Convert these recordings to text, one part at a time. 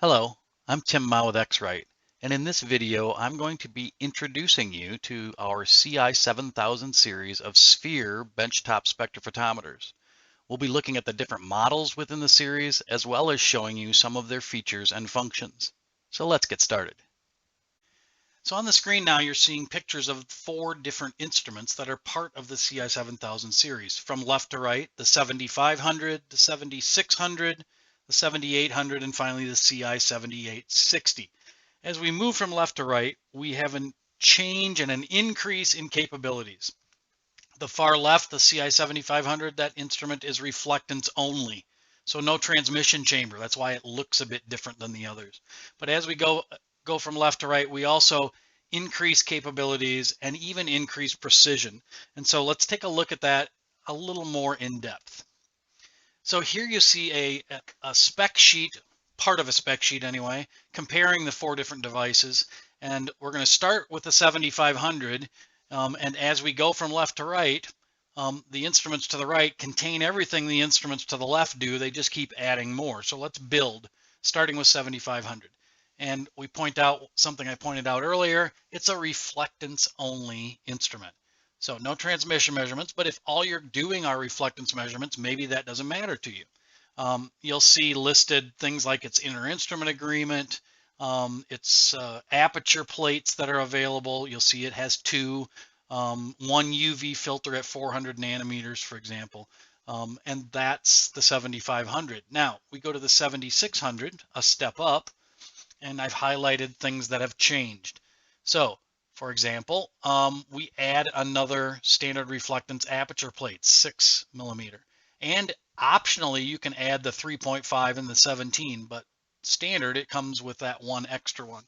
Hello, I'm Tim Mao with X-Rite, and in this video I'm going to be introducing you to our CI7000 series of sphere benchtop spectrophotometers. We'll be looking at the different models within the series as well as showing you some of their features and functions. So let's get started. So on the screen now you're seeing pictures of 4 different instruments that are part of the CI7000 series. From left to right, the 7500, the 7600, the 7800, and finally the CI7860. As we move from left to right, we have a change and an increase in capabilities. The far left, the CI7500, that instrument is reflectance only. So no transmission chamber. That's why it looks a bit different than the others. But as we go from left to right, we also increase capabilities and even increase precision. And so let's take a look at that a little more in depth. So here you see a spec sheet, part of a spec sheet anyway, comparing the 4 different devices. And we're going to start with the 7500. And as we go from left to right, the instruments to the right contain everything the instruments to the left do. They just keep adding more. So let's build, starting with 7500. And we point out something I pointed out earlier. It's a reflectance only instrument. So no transmission measurements, but if all you're doing are reflectance measurements, maybe that doesn't matter to you. You'll see listed things like its inter-instrument agreement, its aperture plates that are available. You'll see it has 2, one UV filter at 400 nanometers, for example, and that's the 7500. Now we go to the 7600, a step up, and I've highlighted things that have changed. So for example, we add another standard reflectance aperture plate, 6 millimeter. And optionally, you can add the 3.5 and the 17, but standard, it comes with that one extra one.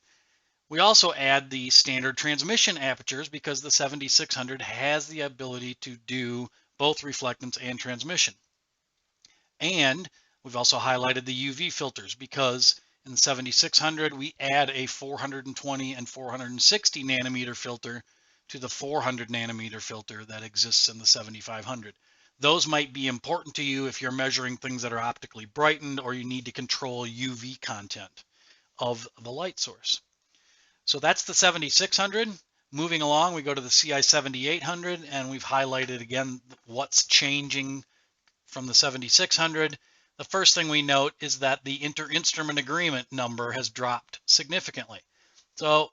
We also add the standard transmission apertures because the 7600 has the ability to do both reflectance and transmission. And we've also highlighted the UV filters because in the 7600, we add a 420 and 460 nanometer filter to the 400 nanometer filter that exists in the 7500. Those might be important to you if you're measuring things that are optically brightened or you need to control UV content of the light source. So that's the 7600. Moving along, we go to the CI7800, and we've highlighted again what's changing from the 7600. The first thing we note is that the inter-instrument agreement number has dropped significantly. So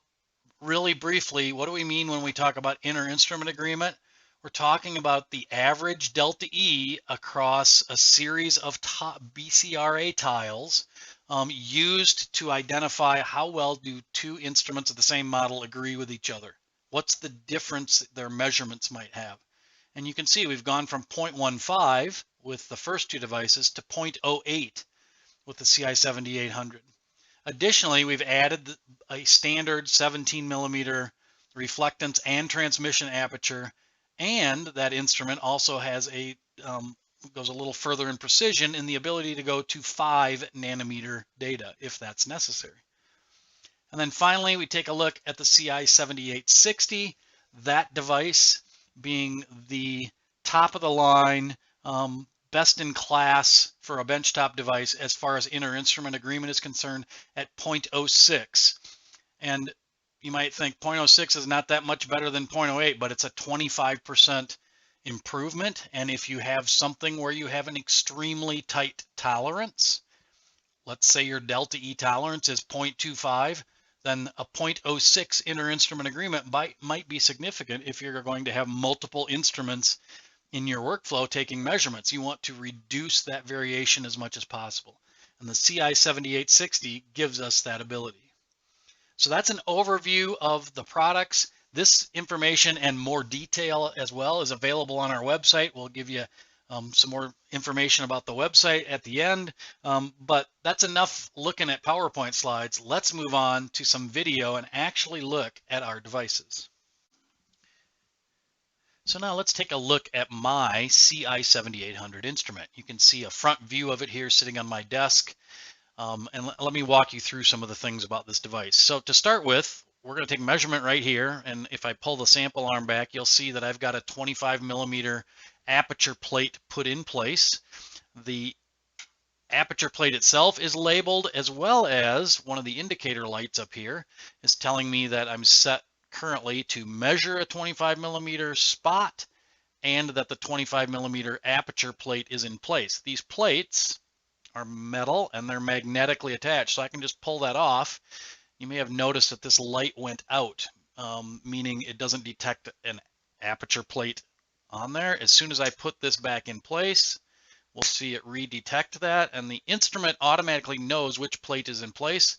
really briefly, what do we mean when we talk about inter-instrument agreement? We're talking about the average delta E across a series of BCRA tiles used to identify how well do 2 instruments of the same model agree with each other. What's the difference their measurements might have? And you can see we've gone from 0.15 with the first 2 devices to 0.08 with the CI7800. Additionally, we've added a standard 17 millimeter reflectance and transmission aperture, and that instrument also has goes a little further in precision in the ability to go to 5 nanometer data if that's necessary. And then finally, we take a look at the CI7860, that device being the top of the line, best in class for a benchtop device as far as inter-instrument agreement is concerned at 0.06. And you might think 0.06 is not that much better than 0.08, but it's a 25% improvement. And if you have something where you have an extremely tight tolerance, let's say your delta E tolerance is 0.25, then a 0.06 inter-instrument agreement might be significant if you're going to have multiple instruments in your workflow taking measurements. You want to reduce that variation as much as possible. And the CI7860 gives us that ability. So that's an overview of the products. This information and more detail as well is available on our website. We'll give you some more information about the website at the end, but that's enough looking at PowerPoint slides. Let's move on to some video and actually look at our devices. So now let's take a look at my CI7800 instrument. You can see a front view of it here sitting on my desk. And let me walk you through some of the things about this device. So to start with, we're going to take measurement right here. And if I pull the sample arm back, you'll see that I've got a 25 millimeter aperture plate put in place. The aperture plate itself is labeled, as well as one of the indicator lights up here is telling me that I'm set currently to measure a 25 millimeter spot and that the 25 millimeter aperture plate is in place. These plates are metal and they're magnetically attached, so I can just pull that off. You may have noticed that this light went out, meaning it doesn't detect an aperture plate on there. As soon as I put this back in place, we'll see it redetect that, and the instrument automatically knows which plate is in place.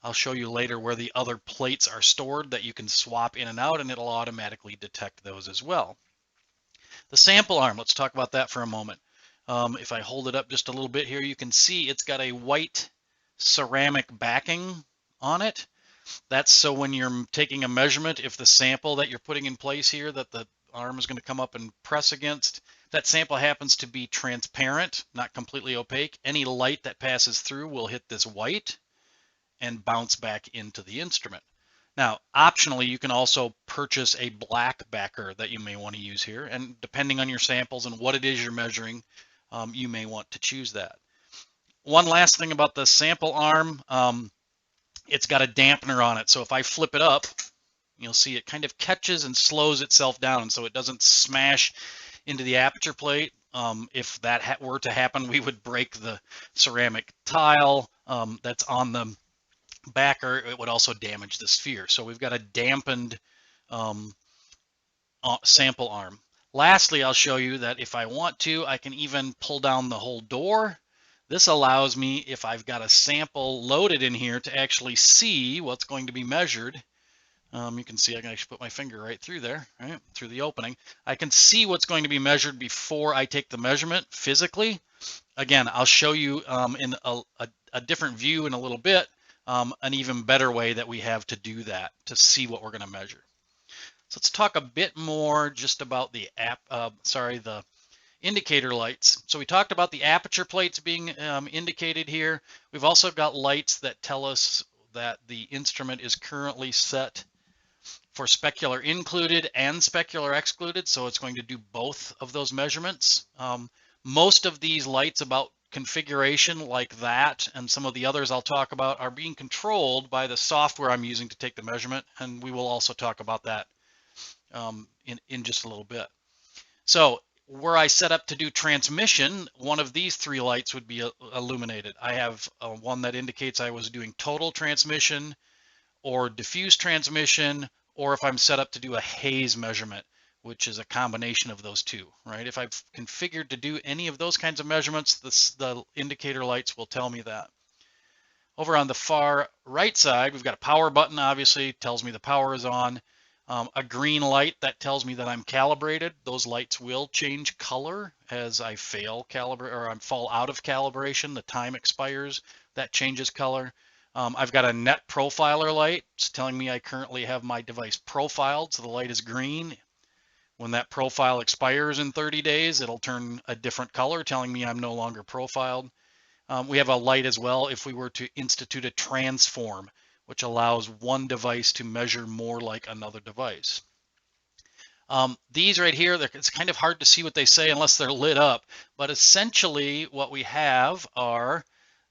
I'll show you later where the other plates are stored that you can swap in and out, and it'll automatically detect those as well. The sample arm, let's talk about that for a moment. If I hold it up just a little bit here, you can see it's got a white ceramic backing on it. That's so when you're taking a measurement, if the sample that you're putting in place here that the arm is going to come up and press against, that sample happens to be transparent, not completely opaque, any light that passes through will hit this white and bounce back into the instrument. Now, optionally, you can also purchase a black backer that you may want to use here, and depending on your samples and what it is you're measuring, you may want to choose that. One last thing about the sample arm, it's got a dampener on it, so if I flip it up, you'll see it kind of catches and slows itself down so it doesn't smash into the aperture plate. If that were to happen, we would break the ceramic tile that's on the backer. It would also damage the sphere. So we've got a dampened sample arm. Lastly, I'll show you that if I want to, I can even pull down the whole door. This allows me, if I've got a sample loaded in here, to actually see what's going to be measured. You can see I can actually put my finger right through there, right, through the opening. I can see what's going to be measured before I take the measurement physically. Again, I'll show you in a different view in a little bit, an even better way that we have to do that, to see what we're going to measure. So let's talk a bit more just about the the indicator lights. So we talked about the aperture plates being indicated here. We've also got lights that tell us that the instrument is currently set for specular included and specular excluded, so it's going to do both of those measurements. Most of these lights about configuration like that and some of the others I'll talk about are being controlled by the software I'm using to take the measurement, and we will also talk about that in just a little bit. So were I set up to do transmission, one of these three lights would be illuminated. I have one that indicates I was doing total transmission or diffuse transmission, or if I'm set up to do a haze measurement, which is a combination of those two, right? If I've configured to do any of those kinds of measurements, the indicator lights will tell me that. Over on the far right side, we've got a power button, obviously, tells me the power is on. A green light that tells me that I'm calibrated. Those lights will change color as I fall out of calibration. The time expires, that changes color. I've got a NetProfiler light. It's telling me I currently have my device profiled, so the light is green. When that profile expires in 30 days, it'll turn a different color, telling me I'm no longer profiled. We have a light as well if we were to institute a transform, which allows one device to measure more like another device. These right here, it's kind of hard to see what they say unless they're lit up, but essentially what we have are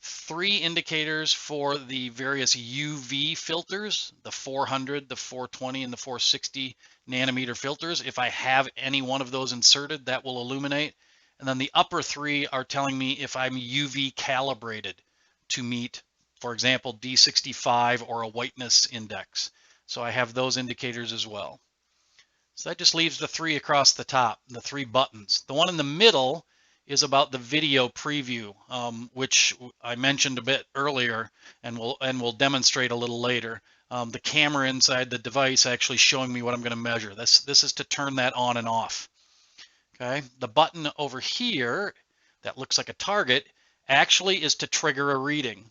three indicators for the various UV filters, the 400, the 420, and the 460 nanometer filters. If I have any one of those inserted, that will illuminate. And then the upper three are telling me if I'm UV calibrated to meet, for example, D65 or a whiteness index. So I have those indicators as well. So that just leaves the three across the top, the three buttons. The one in the middle is about the video preview, which I mentioned a bit earlier, and we'll demonstrate a little later. The camera inside the device actually showing me what I'm going to measure. This is to turn that on and off. Okay, the button over here that looks like a target actually is to trigger a reading,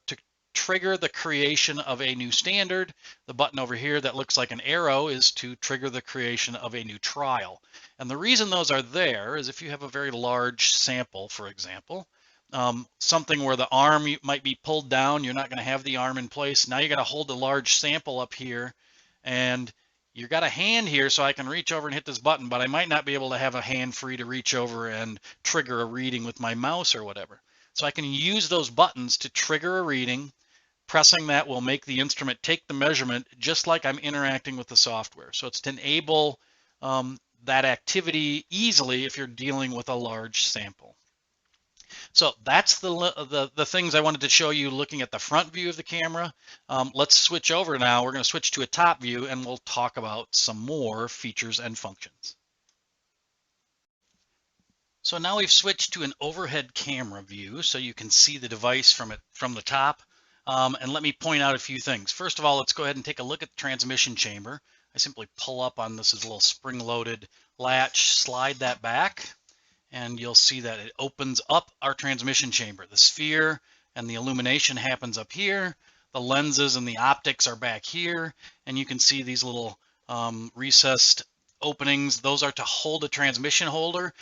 to trigger the creation of a new standard. The button over here that looks like an arrow is to trigger the creation of a new trial. And the reason those are there is if you have a very large sample, for example, something where the arm might be pulled down, you're not going to have the arm in place. Now you got to hold a large sample up here, and you got a hand here so I can reach over and hit this button, but I might not be able to have a hand free to reach over and trigger a reading with my mouse or whatever. So I can use those buttons to trigger a reading. Pressing that will make the instrument take the measurement just like I'm interacting with the software. So it's to enable that activity easily if you're dealing with a large sample. So that's the things I wanted to show you looking at the front view of the camera. Let's switch over now. We're going to switch to a top view and we'll talk about some more features and functions. So now we've switched to an overhead camera view so you can see the device from the top. And let me point out a few things. First of all, let's go ahead and take a look at the transmission chamber. I simply pull up on this as a little spring-loaded latch, slide that back, and you'll see that it opens up our transmission chamber. The sphere and the illumination happens up here. The lenses and the optics are back here, and you can see these little recessed openings. Those are to hold a transmission holder.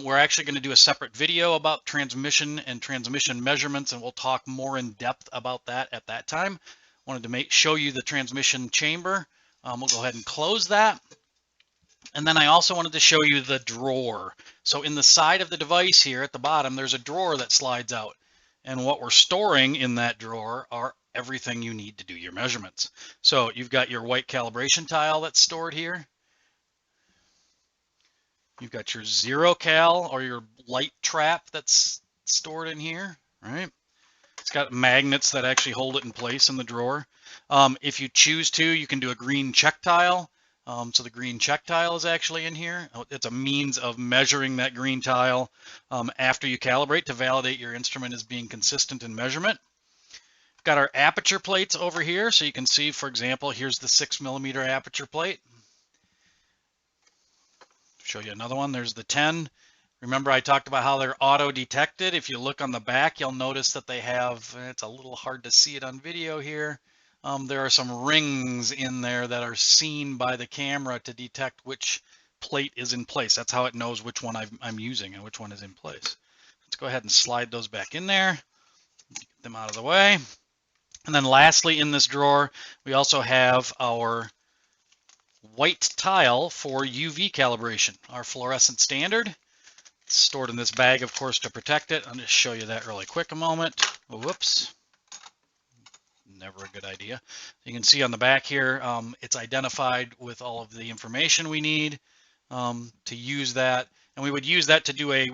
We're actually going to do a separate video about transmission and transmission measurements, and we'll talk more in depth about that at that time. Wanted to show you the transmission chamber. We'll go ahead and close that. And then I also wanted to show you the drawer. So in the side of the device here at the bottom, there's a drawer that slides out. And what we're storing in that drawer are everything you need to do your measurements. So you've got your white calibration tile that's stored here. You've got your zero cal or your light trap that's stored in here, right? It's got magnets that actually hold it in place in the drawer. If you choose to, you can do a green check tile. So the green check tile is actually in here. It's a means of measuring that green tile after you calibrate to validate your instrument is being consistent in measurement. We've got our aperture plates over here. So you can see, for example, here's the 6mm aperture plate. Show you another one. There's the 10. Remember I talked about how they're auto detected. If you look on the back, you'll notice that they have, it's a little hard to see it on video here. There are some rings in there that are seen by the camera to detect which plate is in place. That's how it knows which one I'm using and which one is in place. Let's go ahead and slide those back in there, get them out of the way. And then lastly, in this drawer, we also have our white tile for UV calibration, our fluorescent standard. It's stored in this bag, of course, to protect it. I'll just show you that really quick a moment. Whoops. Never a good idea. You can see on the back here, it's identified with all of the information we need to use that. And we would use that to do a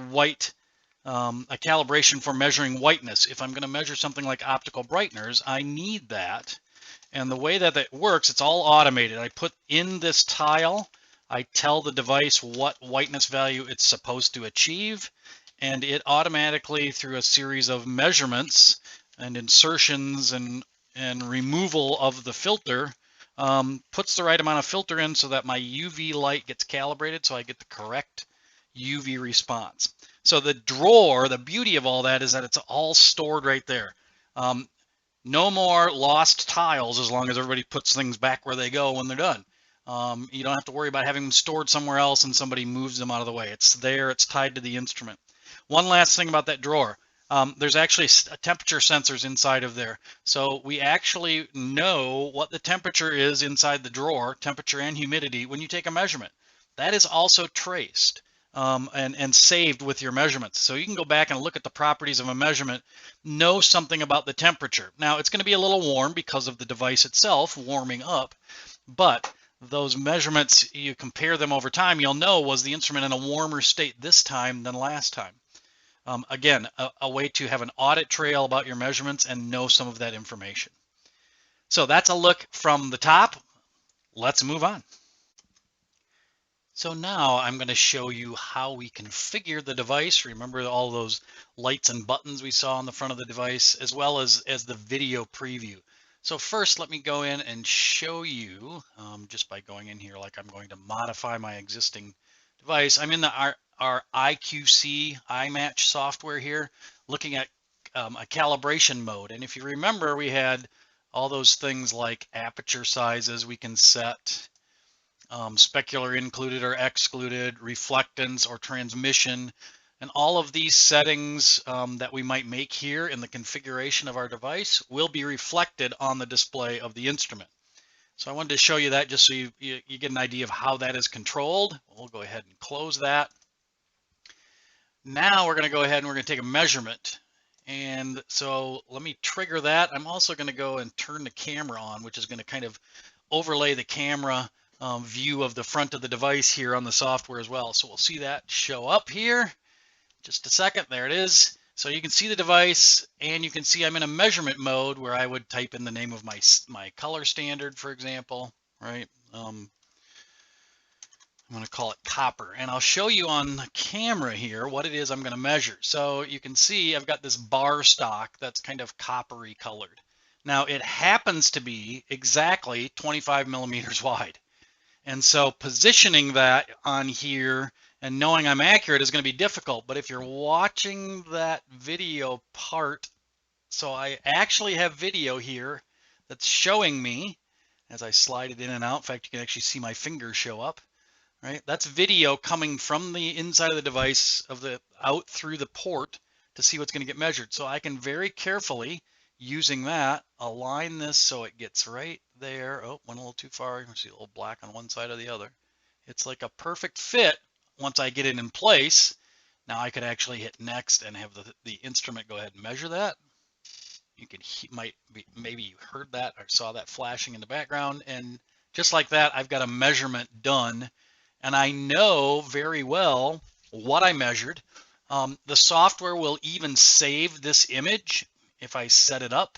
calibration for measuring whiteness. If I'm going to measure something like optical brighteners, I need that. And the way that it works, it's all automated. I put in this tile, I tell the device what whiteness value it's supposed to achieve, and it automatically, through a series of measurements and insertions and removal of the filter, puts the right amount of filter in so that my UV light gets calibrated so I get the correct UV response. So the drawer, the beauty of all that is that it's all stored right there. No more lost tiles as long as everybody puts things back where they go when they're done. You don't have to worry about having them stored somewhere else and somebody moves them out of the way. It's there, it's tied to the instrument. One last thing about that drawer. There's actually temperature sensors inside of there. So we actually know what the temperature is inside the drawer, temperature and humidity, when you take a measurement. That is also traced and saved with your measurements. So you can go back and look at the properties of a measurement, know something about the temperature. Now it's going to be a little warm because of the device itself warming up, but those measurements, you compare them over time, you'll know, was the instrument in a warmer state this time than last time. Again, a way to have an audit trail about your measurements and know some of that information. So that's a look from the top. Let's move on. So now I'm going to show you how we configure the device. Remember all those lights and buttons we saw on the front of the device, as well as the video preview. So first, let me go in and show you just by going in here, like I'm going to modify my existing device. I'm in our IQC iMatch software here, looking at a calibration mode. And if you remember, we had all those things like aperture sizes we can set, specular included or excluded, reflectance or transmission, and all of these settings that we might make here in the configuration of our device will be reflected on the display of the instrument. So I wanted to show you that just so you get an idea of how that is controlled. We'll go ahead and close that. Now we're going to go ahead and we're going to take a measurement. And so let me trigger that. I'm also going to go and turn the camera on, which is going to kind of overlay the camera view of the front of the device here on the software as well. So we'll see that show up here. Just a second. There it is. So you can see the device, and you can see I'm in a measurement mode where I would type in the name of my color standard, for example, right? I'm going to call it copper, and I'll show you on the camera here what it is I'm going to measure. So you can see I've got this bar stock that's kind of coppery colored. Now it happens to be exactly 25 millimeters wide. And so positioning that on here and knowing I'm accurate is going to be difficult. But if you're watching that video part, so I actually have video here that's showing me as I slide it in and out. In fact, you can actually see my fingers show up. Right? That's video coming from the inside of the device out through the port to see what's going to get measured. So I can very carefully, using that, align this so it gets right there. Oh, went a little too far. You can see a little black on one side or the other. It's like a perfect fit once I get it in place. Now I could actually hit next and have the instrument go ahead and measure that. You can maybe you heard that or saw that flashing in the background, and just like that, I've got a measurement done. And I know very well what I measured. The software will even save this image if I set it up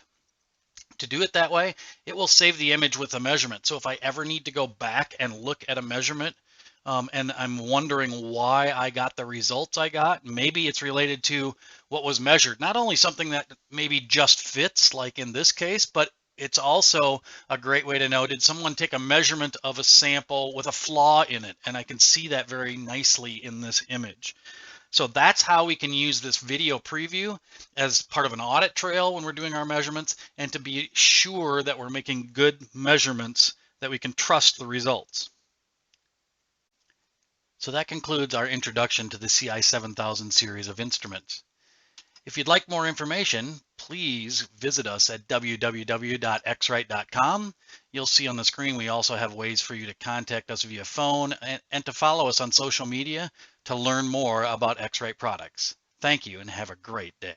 to do it that way. It will save the image with a measurement. So if I ever need to go back and look at a measurement and I'm wondering why I got the results I got, maybe it's related to what was measured. Not only something that maybe just fits, like in this case, but it's also a great way to know, did someone take a measurement of a sample with a flaw in it? And I can see that very nicely in this image. So that's how we can use this video preview as part of an audit trail when we're doing our measurements, and to be sure that we're making good measurements that we can trust the results. So that concludes our introduction to the CI7000 series of instruments. If you'd like more information, please visit us at www.xrite.com. You'll see on the screen we also have ways for you to contact us via phone and to follow us on social media to learn more about X-Rite products. Thank you and have a great day.